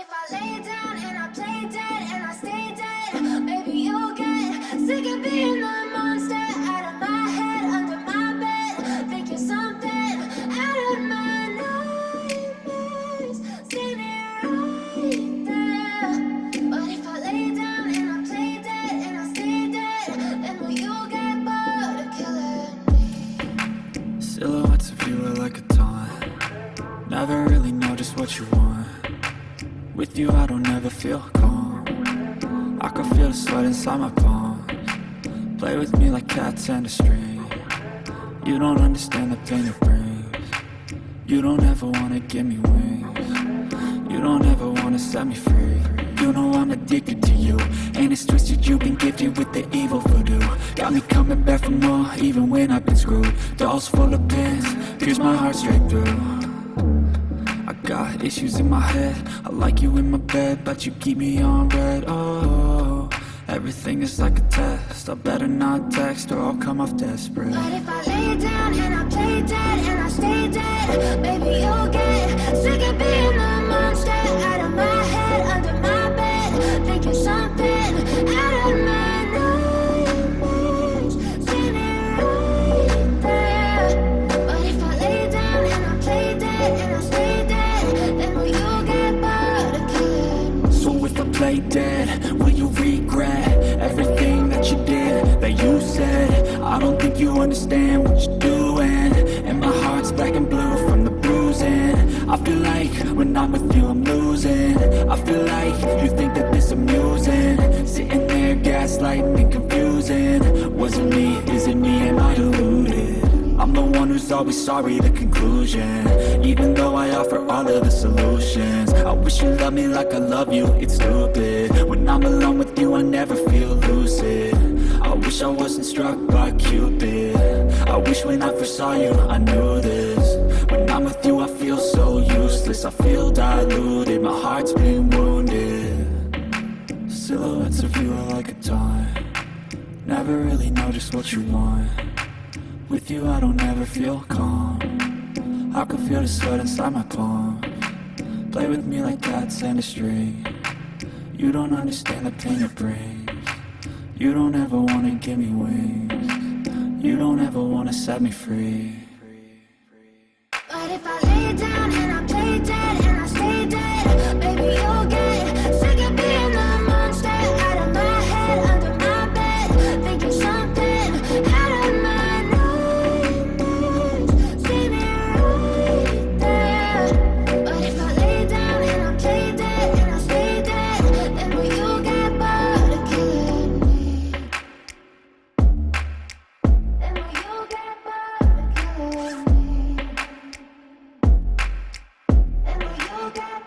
if I lay down and I play dead and I stay dead, maybe you'll get sick of being the monster out of my head, under my bed, thinking something out of my nightmares, standing right there. But if I lay down and I play dead and I stay dead, then will you get bored of killing me? Silhouettes of you are like a taunt. Never really know just what you want. With you I don't ever feel calm. I can feel the sweat inside my palms. Play with me like cats and a string. You don't understand the pain it brings. You don't ever wanna give me wings. You don't ever wanna set me free. You know I'm addicted to you, and it's twisted. You've been gifted with the evil voodoo. Got me coming back for more, even when I've been screwed. Dolls full of pins, pierce my heart straight through. I got issues in my head. I like you in my bed, but you keep me on red. Oh, everything is like a test. I better not text or I'll come off desperate. But if I lay down and I play dead and I stay dead, maybe you'll get sick of being the monster out of my head, under my bed, thinking something out of my nightmares, standing right there. But if I lay down and I play dead and I stay dead, then will you get bored of killing me? So if I play dead, will you regret everything that you did, that you said? I don't think you understand what you're doing, and my heart's black and blue from the bruising. I feel like when I'm with you I'm losing. I feel like you think that this amusing, sitting there gaslighting and confusing. Was it me? Is it me? Am I deluded? I'm the one who's always sorry, the conclusion, even though I offer all of the solutions. I wish you loved me like I love you, it's stupid. When I'm alone with you I never feel lucid. I wish I wasn't struck by Cupid. I wish when I first saw you I knew this. When I'm with you I feel so useless. I feel diluted, my heart's been wounded. Silhouettes of you are like a taunt. Never really know just what you want. With you I don't ever feel calm. I can feel the sweat inside my palms. Play with me like cats and a string. You don't understand the pain it brings. You don't ever wanna give me wings. You don't ever wanna set me free. But if I lay down and I play dead and I stay dead, maybe you'll get sick of being the monster out of my head, under my bed, thinking something out of my nightmares, standing right there. But if I lay down and I play dead and I stay dead, then will you get bored of killing me? Then will you get bored of killing me? And will you get